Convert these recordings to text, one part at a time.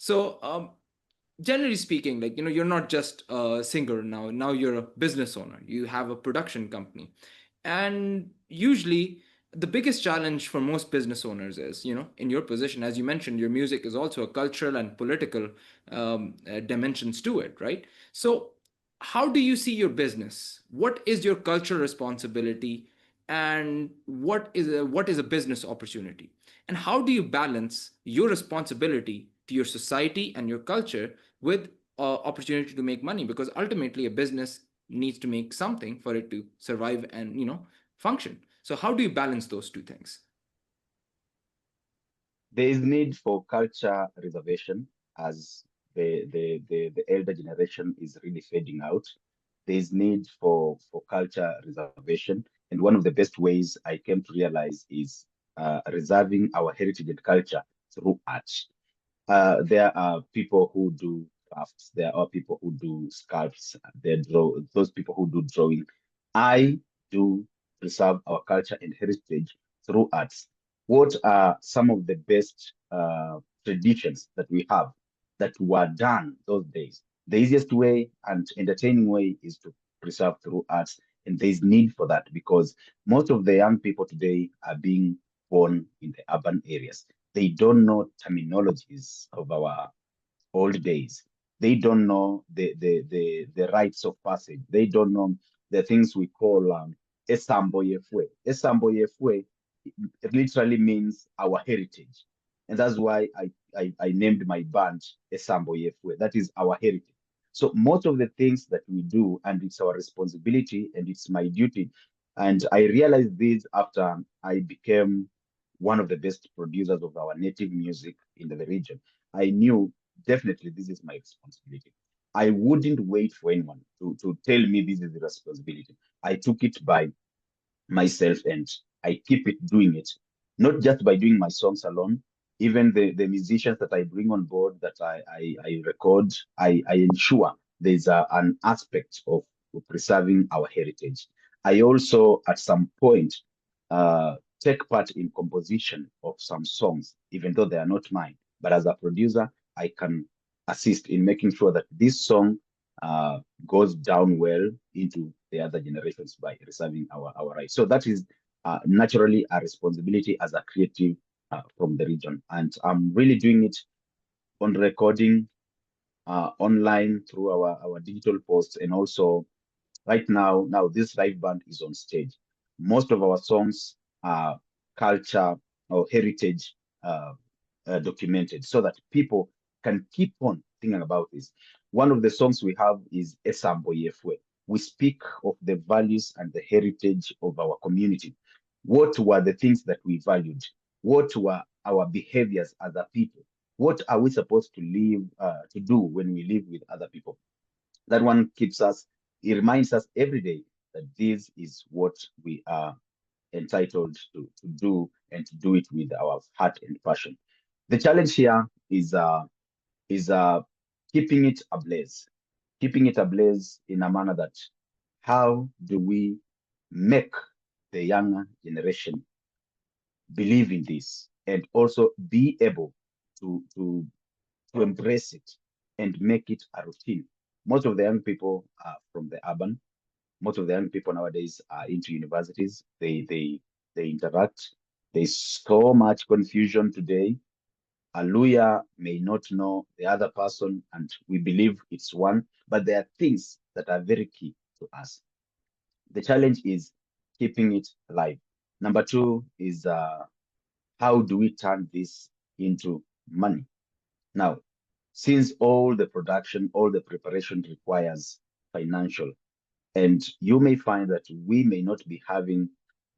So generally speaking, like, you're not just a singer now you're a business owner, you have a production company. And usually the biggest challenge for most business owners is, in your position, as you mentioned, your music is also a cultural and political dimensions to it, right? So how do you see your business? What is your cultural responsibility, and what is a business opportunity? And how do you balance your responsibility to your society and your culture with opportunity to make money? Because ultimately a business needs to make something for it to survive and function. So how do you balance those two things? There is need for culture reservation as the elder generation is really fading out. There is need for culture reservation. And one of the best ways I came to realize is reserving our heritage and culture through art. There are people who do crafts. There are people who do sculpts. There draw those people who do drawing. I do preserve our culture and heritage through arts. What are some of the best traditions that we have that were done those days? The easiest way and entertaining way is to preserve through arts, and there is need for that because most of the young people today are being born in the urban areas. They don't know terminologies of our old days. They don't know the rites of passage. They don't know the things we call Esambo Yefwe. Esambo Yefwe literally means our heritage. And that's why I named my band Esambo Yefwe. That is our heritage. So most of the things that we do, and it's our responsibility and it's my duty. And I realized this after I became one of the best producers of our native music in the region. I knew definitely this is my responsibility. I wouldn't wait for anyone to tell me this is the responsibility. I took it by myself and I keep it doing it, not just by doing my songs alone. Even the musicians that I bring on board that I record, I ensure there's an aspect of preserving our heritage. I also, at some point, take part in composition of some songs, even though they are not mine. But as a producer, I can assist in making sure that this song uh, goes down well into the other generations by reserving our rights. So that is naturally a responsibility as a creative from the region. And I'm really doing it on recording online through our digital posts. And also right now this live band is on stage. Most of our songs are culture or heritage documented so that people can keep on thinking about this. One of the songs we have is Esambo Yefwe. We speak of the values and the heritage of our community. What were the things that we valued? What were our behaviors as a people? What are we supposed to live to do when we live with other people? That one keeps us, it reminds us every day that this is what we are entitled to do and to do it with our heart and passion. The challenge here is keeping it ablaze, keeping it ablaze in a manner that how do we make the younger generation believe in this and also be able to embrace it and make it a routine. Most of the young people are from the urban. Most of the young people nowadays are into universities. They interact. There's so much confusion today. A lawyer may not know the other person, and we believe it's one, but there are things that are very key to us. The challenge is keeping it alive. Number two is how do we turn this into money? Now, since all the production, all the preparation requires financial, and you may find that we may not be having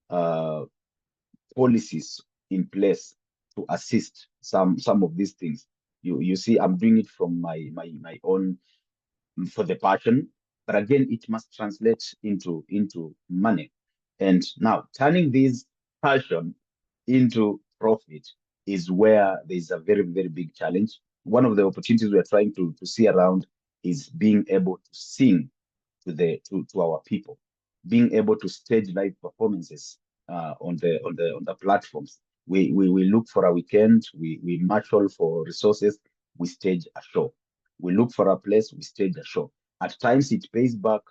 uh, policies in place to assist some of these things. You see, I'm doing it from my own for the passion, but again, it must translate into money. And now turning this passion into profit is where there's a very big challenge. One of the opportunities we are trying to see around is being able to sing to our people, being able to stage live performances on the platforms. We look for a weekend, we marshal for resources, we stage a show. We look for a place, we stage a show. At times it pays back,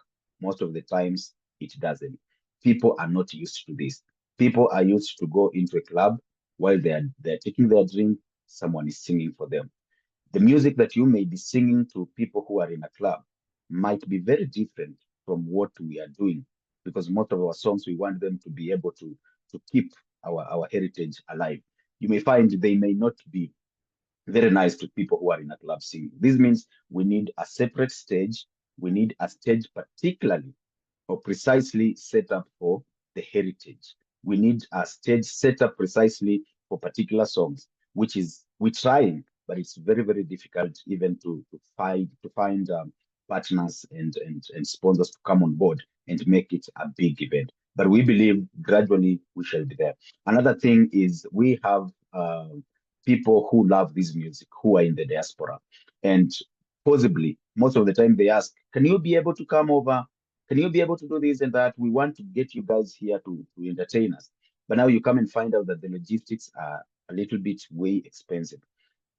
most of the times it doesn't. People are not used to this. People are used to go into a club while they're taking their drink, someone is singing for them. The music that you may be singing to people who are in a club might be very different from what we are doing, because most of our songs we want them to be able to keep our heritage alive. You may find they may not be very nice to people who are in a club singing. This means we need a separate stage. We need a stage particularly or precisely set up for the heritage. We need a stage set up precisely for particular songs, which is we're trying, but it's very, very difficult even to find partners and sponsors to come on board and make it a big event. But we believe gradually we shall be there. Another thing is we have people who love this music who are in the diaspora, and possibly most of the time they ask, "Can you be able to come over? Can you be able to do this and that? We want to get you guys here to entertain us." But now you come and find out that the logistics are a little bit way expensive.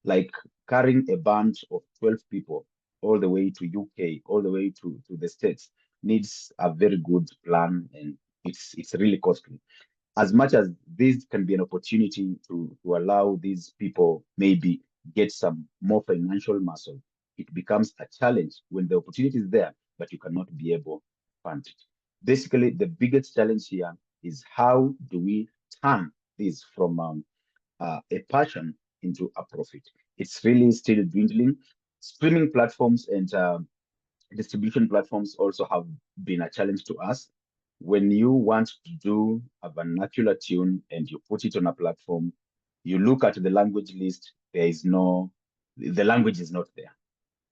Like carrying a band of 12 people all the way to UK, all the way to the States needs a very good plan, and it's really costly. As much as this can be an opportunity to allow these people maybe get some more financial muscle, it becomes a challenge when the opportunity is there, but you cannot be able to fund it. Basically, the biggest challenge here is how do we turn this from a passion into a profit? It's really still dwindling. Streaming platforms and distribution platforms also have been a challenge to us. When you want to do a vernacular tune and you put it on a platform, you look at the language list, the language is not there.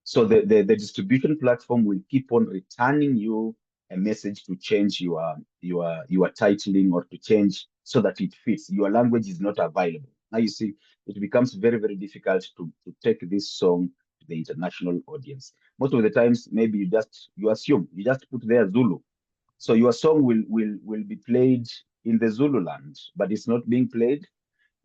So the distribution platform will keep on returning you a message to change your titling or to change so that it fits. Your language is not available. Now you see, it becomes very, very difficult to take this song to the international audience. Most of the times, maybe you assume, you just put there Zulu. So your song will be played in the Zulu land, but it's not being played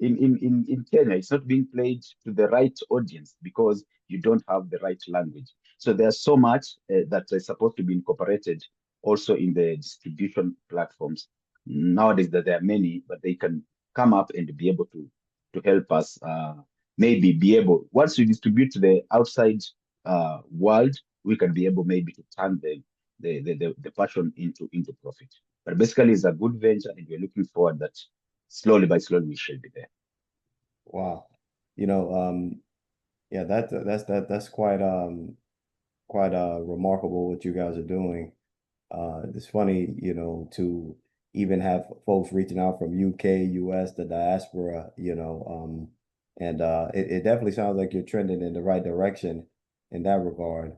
in Kenya. It's not being played to the right audience because you don't have the right language. So there's so much that is supposed to be incorporated also in the distribution platforms. Nowadays that there are many, but they can come up and be able to help us maybe be able, once we distribute to the outside world, we can be able maybe to turn the passion into profit. But basically, it's a good venture, and we're looking forward that slowly by slowly we shall be there. Wow. You know, yeah, that's quite remarkable what you guys are doing. It's funny, to even have folks reaching out from UK, US, the diaspora, and it definitely sounds like you're trending in the right direction in that regard.